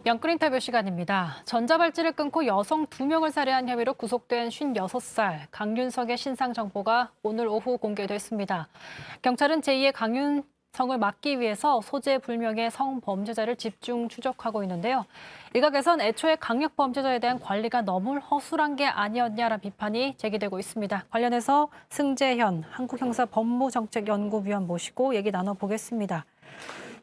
영끌 인터뷰 시간입니다. 전자발찌를 끊고 여성 2명을 살해한 혐의로 구속된 56살 강윤석의 신상 정보가 오늘 오후 공개됐습니다. 경찰은 제2의 강윤성을 막기 위해서 소재 불명의 성범죄자를 집중 추적하고 있는데요. 일각에선 애초에 강력범죄자에 대한 관리가 너무 허술한 게 아니었냐라는 비판이 제기되고 있습니다. 관련해서 승재현 한국형사법무정책연구위원 모시고 얘기 나눠보겠습니다.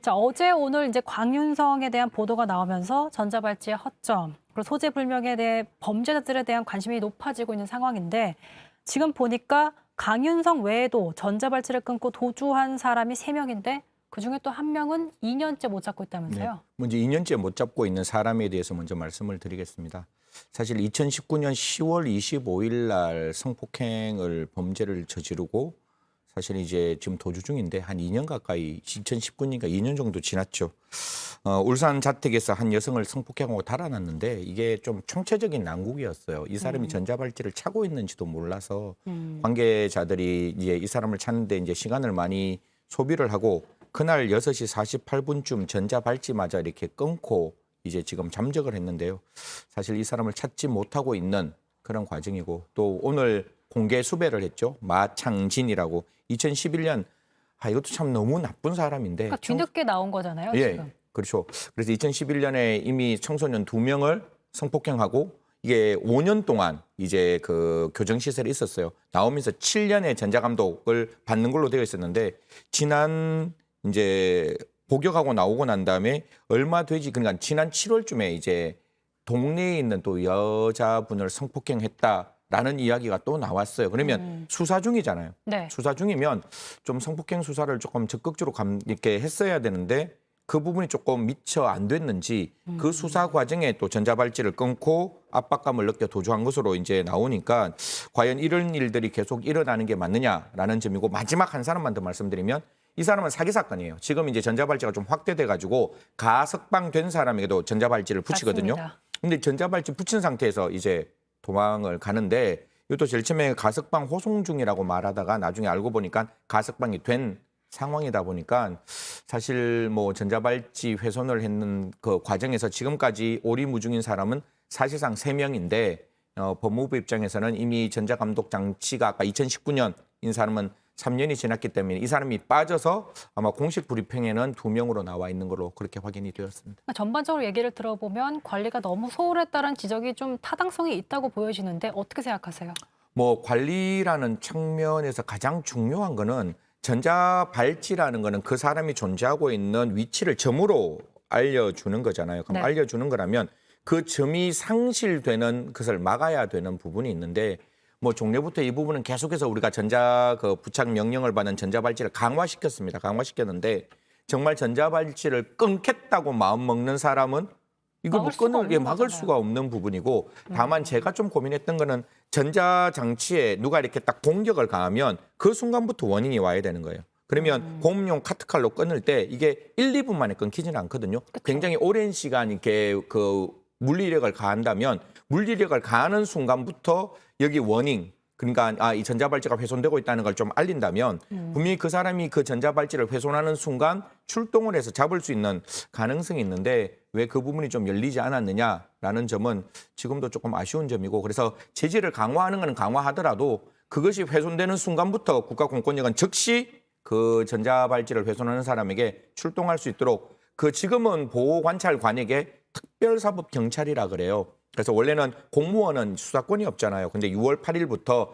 자, 어제 오늘 이제 강윤성에 대한 보도가 나오면서 전자발찌의 허점, 그리고 소재 불명에 대해 범죄자들에 대한 관심이 높아지고 있는 상황인데 지금 보니까 강윤성 외에도 전자발찌를 끊고 도주한 사람이 3명인데 그중에 또 1명은 2년째 못 잡고 있다면서요? 네, 먼저 2년째 못 잡고 있는 사람에 대해서 먼저 말씀을 드리겠습니다. 사실 2019년 10월 25일 날 성폭행을 범죄를 저지르고 사실 이제 지금 도주 중인데 한 2년 가까이 2019년이니까 2년 정도 지났죠. 울산 자택에서 한 여성을 성폭행하고 달아났는데 이게 좀 총체적인 난국이었어요. 이 사람이 전자발찌를 차고 있는지도 몰라서 관계자들이 이제 이 사람을 찾는데 이제 시간을 많이 소비를 하고 그날 6시 48분쯤 전자발찌마저 이렇게 끊고 이제 지금 잠적을 했는데요. 사실 이 사람을 찾지 못하고 있는 그런 과정이고 또 오늘 공개 수배를 했죠. 마창진이라고 2011년 이것도 참 너무 나쁜 사람인데. 그러니까 뒤늦게 나온 거잖아요, 예, 지금. 그렇죠. 그래서 2011년에 이미 청소년 2명을 성폭행하고 이게 5년 동안 이제 그 교정시설에 있었어요. 나오면서 7년의 전자감독을 받는 걸로 되어 있었는데 지난 이제 복역하고 나오고 난 다음에 얼마 되지 그러니까 지난 7월쯤에 이제 동네에 있는 또 여자분을 성폭행했다라는 이야기가 또 나왔어요. 그러면 수사 중이잖아요. 네. 수사 중이면 좀 성폭행 수사를 조금 적극적으로 이렇게 했어야 되는데 그 부분이 조금 미처 안 됐는지 그 수사 과정에 또 전자발찌를 끊고 압박감을 느껴 도주한 것으로 이제 나오니까 과연 이런 일들이 계속 일어나는 게 맞느냐라는 점이고 마지막 한 사람만 더 말씀드리면 이 사람은 사기 사건이에요. 지금 이제 전자발찌가 좀 확대돼 가지고 가석방된 사람에게도 전자발찌를 붙이거든요. 맞습니다. 근데 전자발찌 붙인 상태에서 이제 도망을 가는데 이것도 제일 처음에 가석방 호송 중이라고 말하다가 나중에 알고 보니까 가석방이 된 상황이다 보니까 사실 뭐 전자발찌 훼손을 했는 그 과정에서 지금까지 오리무중인 사람은 사실상 3명인데 법무부 입장에서는 이미 전자감독 장치가 아까 2019년인 사람은 3년이 지났기 때문에 이 사람이 빠져서 아마 공식 불입행에는 2명으로 나와 있는 걸로 그렇게 확인이 되었습니다. 그러니까 전반적으로 얘기를 들어보면 관리가 너무 소홀했다는 지적이 좀 타당성이 있다고 보여지는데 어떻게 생각하세요? 뭐 관리라는 측면에서 가장 중요한 거는 전자발찌라는 거는 그 사람이 존재하고 있는 위치를 점으로 알려주는 거잖아요. 그럼 네. 알려주는 거라면 그 점이 상실되는 것을 막아야 되는 부분이 있는데 뭐 종래부터 이 부분은 계속해서 우리가 부착 명령을 받은 전자발찌를 강화시켰습니다. 강화시켰는데 정말 전자발찌를 끊겠다고 마음 먹는 사람은 이거 막을 수가 없는 부분이고 다만 제가 좀 고민했던 거는 전자장치에 누가 이렇게 딱 공격을 가하면 그 순간부터 원인이 와야 되는 거예요. 그러면 공업용 카트칼로 끊을 때 이게 1, 2분 만에 끊기지는 않거든요. 그쵸. 굉장히 오랜 시간 이렇게 그 물리력을 가한다면 물리력을 가하는 순간부터 여기 워닝 그러니까 이 전자발찌가 훼손되고 있다는 걸 좀 알린다면 분명히 그 사람이 그 전자발찌를 훼손하는 순간 출동을 해서 잡을 수 있는 가능성이 있는데 왜 그 부분이 좀 열리지 않았느냐라는 점은 지금도 조금 아쉬운 점이고 그래서 제재를 강화하는 건 강화하더라도 그것이 훼손되는 순간부터 국가공권력은 즉시 그 전자발찌를 훼손하는 사람에게 출동할 수 있도록 그 지금은 보호관찰관에게 특별사법경찰이라 그래요. 그래서 원래는 공무원은 수사권이 없잖아요. 근데 6월 8일부터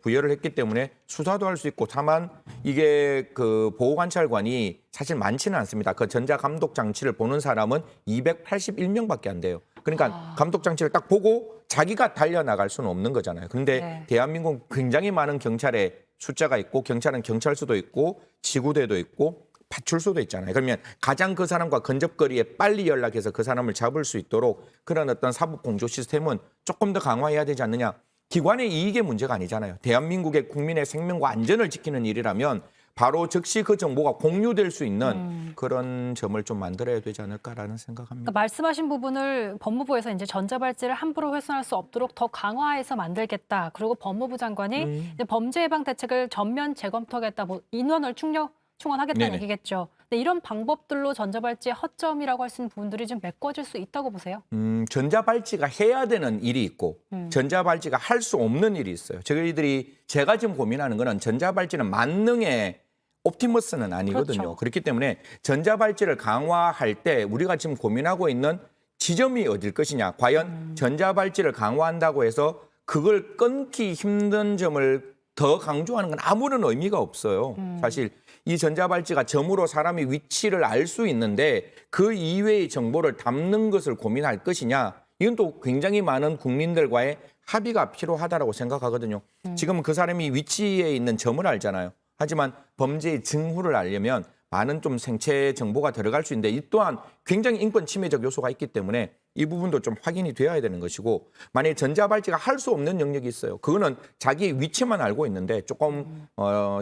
부여를 했기 때문에 수사도 할 수 있고 다만 이게 그 보호관찰관이 사실 많지는 않습니다. 그 전자감독 장치를 보는 사람은 281명밖에 안 돼요. 그러니까 감독 장치를 딱 보고 자기가 달려나갈 수는 없는 거잖아요. 그런데 네. 대한민국 굉장히 많은 경찰의 숫자가 있고 경찰은 경찰서도 있고 지구대도 있고 파출소도 있잖아요. 그러면 가장 그 사람과 근접거리에 빨리 연락해서 그 사람을 잡을 수 있도록 그런 어떤 사법 공조 시스템은 조금 더 강화해야 되지 않느냐. 기관의 이익의 문제가 아니잖아요. 대한민국의 국민의 생명과 안전을 지키는 일이라면 바로 즉시 그 정보가 공유될 수 있는 그런 점을 좀 만들어야 되지 않을까라는 생각합니다. 그러니까 말씀하신 부분을 법무부에서 이제 전자발찌를 함부로 훼손할 수 없도록 더 강화해서 만들겠다. 그리고 법무부 장관이 이제 범죄 예방 대책을 전면 재검토하겠다. 뭐 인원을 충원하겠다는 네네. 얘기겠죠. 근데 이런 방법들로 전자발찌의 허점이라고 할 수 있는 부분들이 좀 메꿔질 수 있다고 보세요? 전자발찌가 해야 되는 일이 있고 전자발찌가 할 수 없는 일이 있어요. 제가 지금 고민하는 거는 전자발찌는 만능의 옵티머스는 아니거든요. 그렇죠. 그렇기 때문에 전자발찌를 강화할 때 우리가 지금 고민하고 있는 지점이 어딜 것이냐. 과연 전자발찌를 강화한다고 해서 그걸 끊기 힘든 점을 더 강조하는 건 아무런 의미가 없어요. 사실 이 전자발찌가 점으로 사람의 위치를 알 수 있는데 그 이외의 정보를 담는 것을 고민할 것이냐. 이건 또 굉장히 많은 국민들과의 합의가 필요하다고 생각하거든요. 지금 그 사람이 위치에 있는 점을 알잖아요. 하지만 범죄의 징후를 알려면 많은 좀 생체 정보가 들어갈 수 있는데 이 또한 굉장히 인권 침해적 요소가 있기 때문에 이 부분도 좀 확인이 되어야 되는 것이고 만약에 전자발찌가 할 수 없는 영역이 있어요. 그거는 자기 위치만 알고 있는데 조금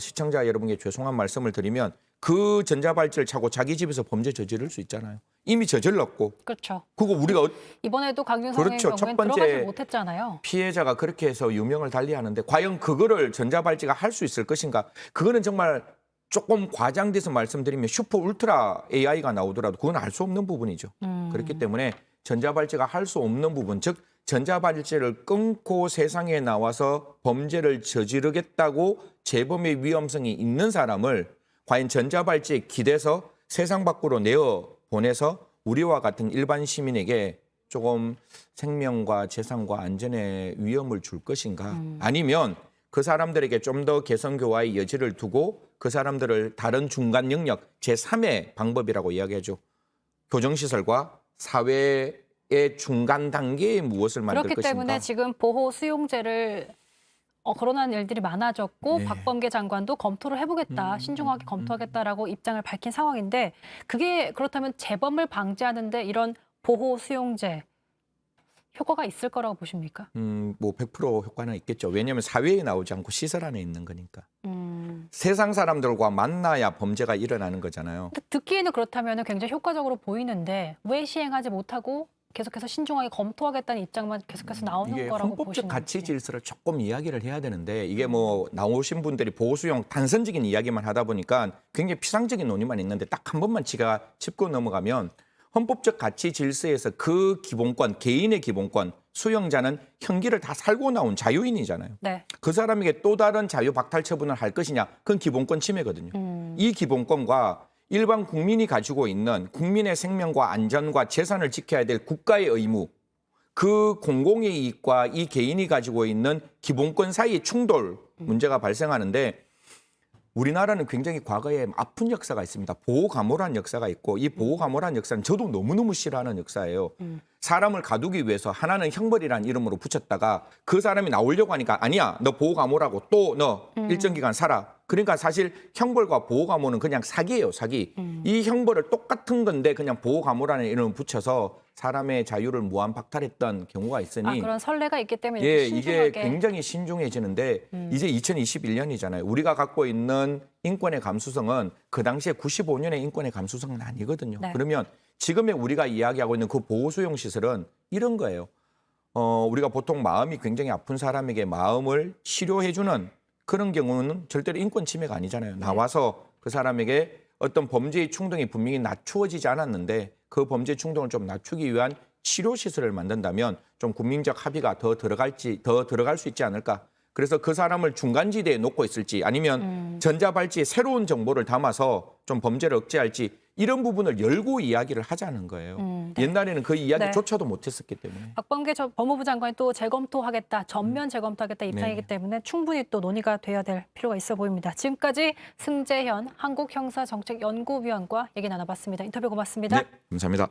시청자 여러분께 죄송한 말씀을 드리면 그 전자발찌를 차고 자기 집에서 범죄 저지를 수 있잖아요. 이미 저질렀고 그렇죠. 그거 우리가 이번에도 강윤성의 그렇죠. 첫 경우에는 번째 들어가지 못했잖아요. 피해자가 그렇게 해서 유명을 달리하는데 과연 그거를 전자발찌가 할 수 있을 것인가? 그거는 정말 조금 과장돼서 말씀드리면 슈퍼 울트라 AI가 나오더라도 그건 알 수 없는 부분이죠. 그렇기 때문에 전자발찌가 할 수 없는 부분, 즉 전자발찌를 끊고 세상에 나와서 범죄를 저지르겠다고 재범의 위험성이 있는 사람을 과연 전자발찌에 기대서 세상 밖으로 내어보내서 우리와 같은 일반 시민에게 조금 생명과 재산과 안전에 위험을 줄 것인가? 아니면 그 사람들에게 좀 더 개선교화의 여지를 두고 그 사람들을 다른 중간 영역 제3의 방법이라고 이야기하죠. 교정시설과 사회의 중간 단계에 무엇을 만들 그렇기 것인가. 때문에 지금 보호 수용제를 거론하는 일들이 많아졌고 네. 박범계 장관도 검토를 해보겠다, 신중하게 검토하겠다라고 입장을 밝힌 상황인데 그게 그렇다면 재범을 방지하는데 이런 보호 수용제 효과가 있을 거라고 보십니까? 뭐 100% 효과는 있겠죠. 왜냐하면 사회에 나오지 않고 시설 안에 있는 거니까. 음. 세상 사람들과 만나야 범죄가 일어나는 거잖아요. 근데 듣기에는 그렇다면 굉장히 효과적으로 보이는데 왜 시행하지 못하고 계속해서 신중하게 검토하겠다는 입장만 계속해서 나오는 이게 거라고 헌법적 보시는 가치 건지. 질서를 조금 이야기를 해야 되는데 이게 뭐 나오신 분들이 보호수용 단선적인 이야기만 하다 보니까 굉장히 피상적인 논의만 있는데 딱 한 번만 제가 짚고 넘어가면 헌법적 가치 질서에서 그 기본권, 개인의 기본권, 수용자는 형기를 다 살고 나온 자유인이잖아요. 네. 그 사람에게 또 다른 자유 박탈 처분을 할 것이냐? 그건 기본권 침해거든요. 이 기본권과 일반 국민이 가지고 있는 국민의 생명과 안전과 재산을 지켜야 될 국가의 의무, 그 공공의 이익과 이 개인이 가지고 있는 기본권 사이의 충돌 문제가 발생하는데 우리나라는 굉장히 과거에 아픈 역사가 있습니다. 보호감호란 역사가 있고 이 보호감호란 역사는 저도 너무너무 싫어하는 역사예요. 사람을 가두기 위해서 하나는 형벌이라는 이름으로 붙였다가 그 사람이 나오려고 하니까 아니야, 너 보호감호라고 또 너 일정 기간 살아. 그러니까 사실 형벌과 보호감호는 그냥 사기예요, 사기. 이 형벌을 똑같은 건데 그냥 보호감호라는 이름을 붙여서 사람의 자유를 무한 박탈했던 경우가 있으니 그런 선례가 있기 때문에 예, 이렇게 이게 신중하게. 굉장히 신중해지는데 이제 2021년이잖아요. 우리가 갖고 있는 인권의 감수성은 그 당시에 95년의 인권의 감수성은 아니거든요. 네. 그러면 지금의 우리가 이야기하고 있는 그 보호수용 시설은 이런 거예요. 우리가 보통 마음이 굉장히 아픈 사람에게 마음을 치료해주는 그런 경우는 절대로 인권 침해가 아니잖아요. 나와서 그 사람에게 어떤 범죄의 충동이 분명히 낮추어지지 않았는데 그 범죄 충동을 좀 낮추기 위한 치료 시설을 만든다면 좀 국민적 합의가 더 들어갈 수 있지 않을까. 그래서 그 사람을 중간지대에 놓고 있을지 아니면 전자발찌에 새로운 정보를 담아서 좀 범죄를 억제할지 이런 부분을 열고 이야기를 하자는 거예요. 네. 옛날에는 그 이야기조차도 못했었기 때문에. 박범계 법무부 장관이 또 재검토하겠다, 전면 재검토하겠다 입장이기 네. 때문에 충분히 또 논의가 돼야 될 필요가 있어 보입니다. 지금까지 승재현 한국형사정책연구위원과 얘기 나눠봤습니다. 인터뷰 고맙습니다. 네, 감사합니다.